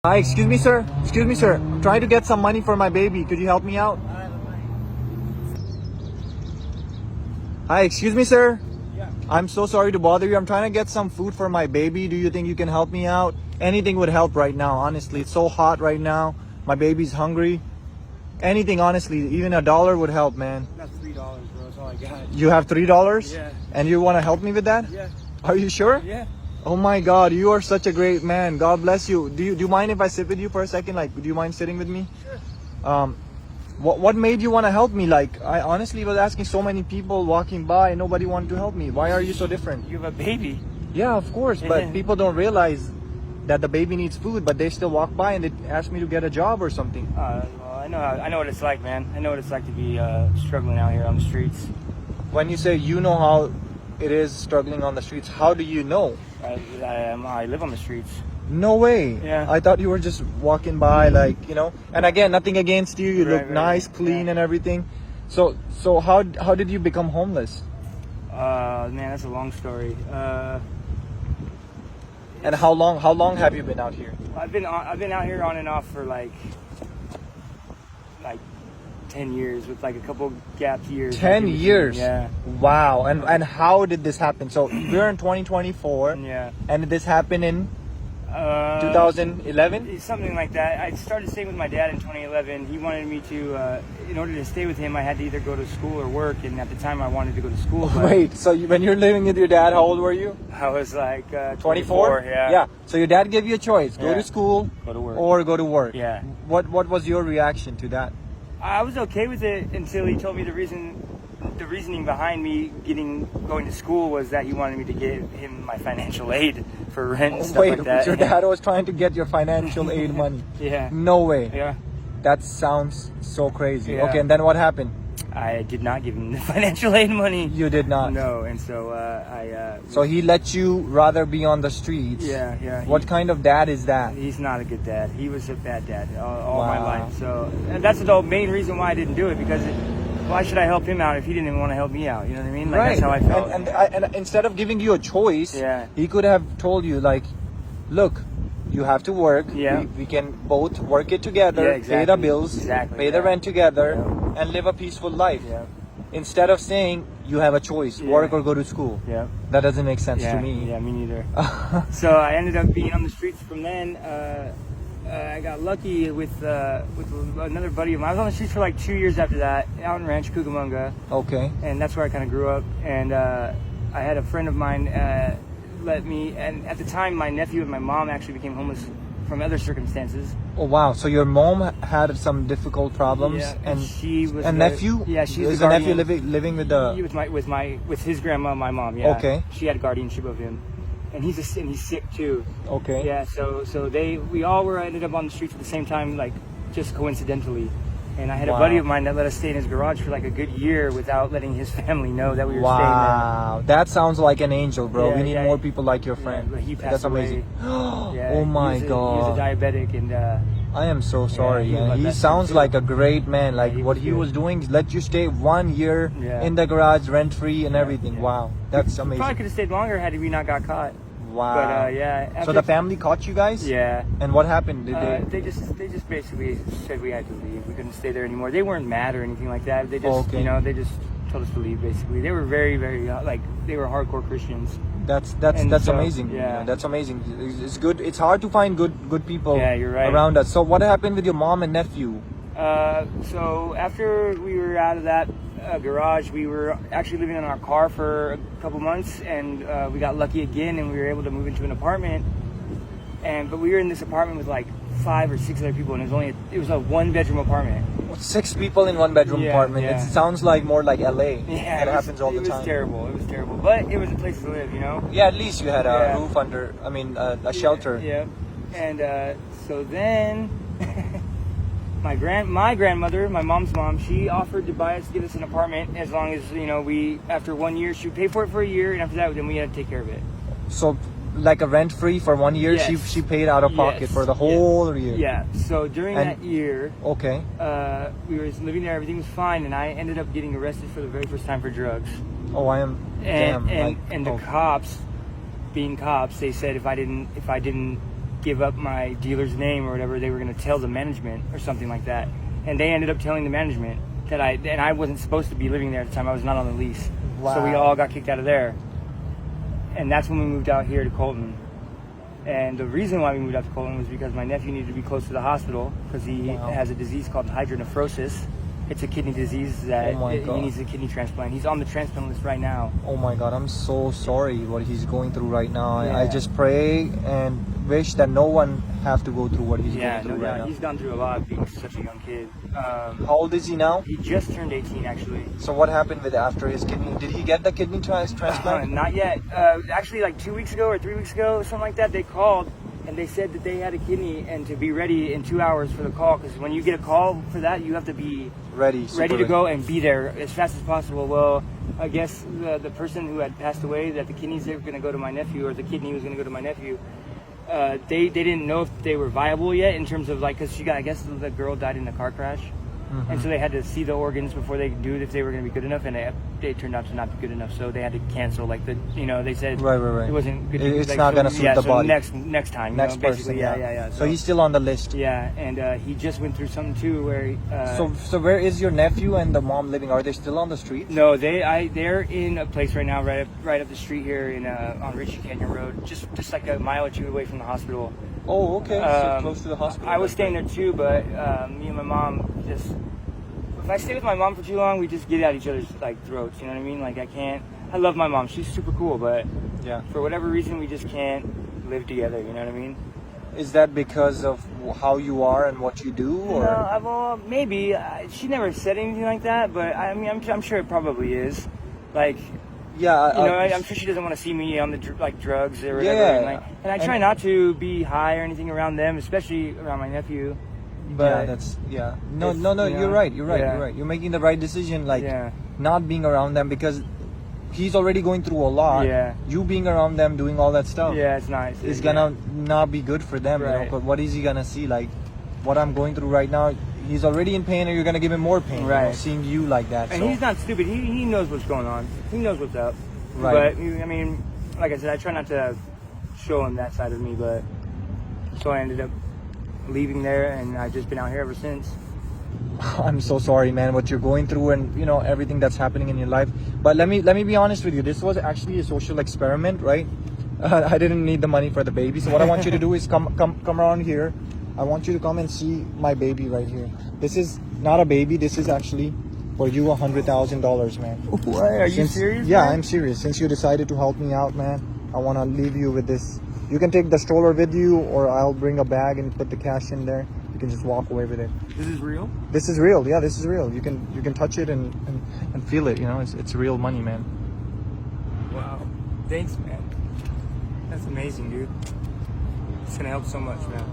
Hi, excuse me, sir. Excuse me, sir. I'm trying to get some money for my baby. Could you help me out? Hi, excuse me, sir. Yeah. I'm so sorry to bother you. I'm trying to get some food for my baby. Do you think you can help me out? Anything would help right now, honestly. It's so hot right now. My baby's hungry. Anything, honestly. Even $1 would help, man. That's $3, bro. That's all I got. You have $3? Yeah. And you want to help me with that? Yeah. Are you sure? Yeah. Oh my God, you are such a great man. God bless you. Do you mind if I sit with you for a second? Like, do you mind sitting with me? Sure. What made you want to help me? Like, I honestly was asking so many people walking by and nobody wanted to help me. Why are you so different? You have a baby. Yeah, of course, but people don't realize that the baby needs food, but they still walk by and they ask me to get a job or something. Well, I know what it's like, man. I know what it's like to be struggling out here on the streets. When you say you know how it is struggling on the streets, how do you know? I live on the streets. No way. Yeah. I thought you were just walking by, like, you know. And again, nothing against you. You look nice, clean, and everything. So how did you become homeless? Man, that's a long story. And how long have you been out here? I've been out here on and off for like 10 years with like a couple gap years. 10 years. Yeah. Wow. And how did this happen? So we're in 2024. Yeah. And did this happen in 2011? Something like that. I started staying with my dad in 2011. He wanted me to, in order to stay with him, I had to either go to school or work. And at the time, I wanted to go to school. Wait, so when you're living with your dad, how old were you? I was like 24. Yeah. Yeah. So your dad gave you a choice: go Yeah. to school, Go to work. or go to work. Yeah. What was your reaction to that? I was okay with it until he told me the reasoning behind me going to school was that he wanted me to give him my financial aid for rent and stuff Wait, like that. your dad was trying to get your financial aid money? Yeah. No way. Yeah. That sounds so crazy. Yeah. Okay, and then what happened? I did not give him the financial aid money. You did not. No, and so So he let you rather be on the streets. Yeah. What kind of dad is that? He's not a good dad. He was a bad dad all my Wow. life. So and that's the main reason why I didn't do it, because why should I help him out if he didn't even want to help me out? You know what I mean? Like, Right. That's how I felt. And instead of giving you a choice, Yeah. he could have told you, like, look, you have to work. Yeah. We can both work it together, Yeah, pay the exactly. bills, Exactly, pay the yeah. rent together, and live a peaceful life. Yeah. Instead of saying you have a choice, Yeah. work or go to school. Yeah. That doesn't make sense Yeah, to me. Yeah, me neither. So I ended up being on the streets from then. I got lucky with another buddy of mine. I was on the streets for like 2 years after that, out in Rancho Cucamonga, Okay. and that's where I kind of grew up. And I had a friend of mine let me, and at the time my nephew and my mom actually became homeless from other circumstances. Oh wow! So your mom had some difficult problems, Yeah, and she was nephew. Yeah, she's is the the nephew guardian. living with the. with his grandma, my mom. Yeah. Okay. She had guardianship of him, and he's sick too. Okay. Yeah. So we all ended up on the streets at the same time, like just coincidentally. And I had a buddy of mine that let us stay in his garage for like a good year without letting his family know that we were staying Wow, that sounds like an angel, bro. Yeah, we need yeah. more people like your there. friend. Yeah, but he passed That's away. amazing. Yeah, Oh my He God. was a diabetic, and I am so sorry, he was my man. He best sounds friend, like a great man. Like he what was he good. was doing is let you stay 1 year Yeah. in the garage, rent free, and Yeah, everything. yeah. Wow, that's probably amazing. could have stayed longer had we not got caught. Wow. But yeah. So after- the family caught you guys? Yeah. And what happened? Did They just basically said we had to leave. We couldn't stay there anymore. They weren't mad or anything like that. They just Okay. they just told us to leave. Basically, they were very they were hardcore Christians. That's And so, amazing. yeah. That's amazing. It's good. It's hard to find good people Yeah, you're right. around us. So what happened with your mom and nephew? So after we were out of that garage, we were actually living in our car for a couple months, and we got lucky again, and we were able to move into an apartment. But we were in this apartment with like 5 or 6 other people, and it was a 1-bedroom apartment. 6 people in 1-bedroom Yeah, apartment. yeah. It sounds like more like LA. Yeah, It happens all the time. It was terrible. It was terrible, but it was a place to live, you know. Yeah, at least you had a Yeah. roof under. I mean, a shelter. Yeah. And so then my grandmother, my mom's mom, she offered to give us an apartment as long as, after 1 year, she would pay for it for a year, and after that, then we had to take care of it. So, like a rent free for 1 year, Yes. she paid out of pocket Yes. for the whole year. Yeah. So during And- that year, Okay. we were living there, everything was fine, and I ended up getting arrested for the very first time for drugs. Oh, I am. Damn. And the oh. cops, being cops, they said if I didn't give up my dealer's name or whatever, they were going to tell the management or something like that. And they ended up telling the management that I wasn't supposed to be living there at the time. I was not on the lease. Wow. So we all got kicked out of there. And that's when we moved out here to Colton. And the reason why we moved out to Colton was because my nephew needed to be close to the hospital because he has a disease called hydronephrosis. It's a kidney disease that he needs a kidney transplant. He's on the transplant list right now. Oh my God, I'm so sorry what he's going through right now. Yeah. I just pray and wish that no one have to go through what he's going through right now. He's gone through a lot being such a young kid. How old is he now? He just turned 18 actually. So what happened with after his kidney? Did he get the kidney transplant? Not yet. Actually, like 2 weeks ago or 3 weeks ago, something like that, they called and they said that they had a kidney and to be ready in 2 hours for the call. Because when you get a call for that, you have to be ready to go and be there as fast as possible. Well, I guess the person who had passed away, that the kidneys were going to go to my nephew, or the kidney was going to go to my nephew. They didn't know if they were viable yet in terms of like, because I guess the girl died in a car crash. And so they had to see the organs before they could do it if they were going to be good enough, and they turned out to not be good enough. So they had to cancel. Like they said, right. it wasn't good. It's like, not going to suit the body. Next time, next person. Yeah. So he's still on the list. Yeah, and he just went through something too where. So where is your nephew and the mom living? Are they still on the street? No, they're in a place right now, right up the street here in on Ritchie Canyon Road, just like a mile or two away from the hospital. Oh, okay. So close to the hospital. I was staying there too, but me and my mom just. If I stay with my mom for too long, we just get at each other's like throats. You know what I mean? Like I can't. I love my mom. She's super cool, but for whatever reason, we just can't live together. You know what I mean? Is that because of how you are and what you do, or? No, well, maybe. She never said anything like that, but I mean, I'm sure it probably is. Like, I'm sure she doesn't want to see me on the drugs or whatever. And I try not to be high or anything around them, especially around my nephew. But No, you're right. You're making the right decision, not being around them, because he's already going through a lot. You being around them, doing all that stuff. It's nice. It's gonna not be good for them, right. you know. But what is he gonna see? Like what I'm going through right now, he's already in pain, and you're gonna give him more pain. Right. You know, seeing you like that. And he's not stupid. He knows what's going on. He knows what's up. Right. But I mean, like I said, I try not to show him that side of me. But so I ended up leaving there, and I've just been out here ever since. I'm so sorry, man, what you're going through, and everything that's happening in your life. But let me be honest with you. This was actually a social experiment, right? I didn't need the money for the baby. So what I want you to do is come around here. I want you to come and see my baby right here. This is not a baby. This is actually for you $100,000, man. What? Are you serious? Yeah, man? I'm serious. Since you decided to help me out, man, I want to leave you with this. You can take the stroller with you, or I'll bring a bag and put the cash in there. You can just walk away with it. This is real? This is real. Yeah, this is real. You can touch it and feel it. It's real money, man. Wow. Thanks, man. That's amazing, dude. It's gonna help so much, man.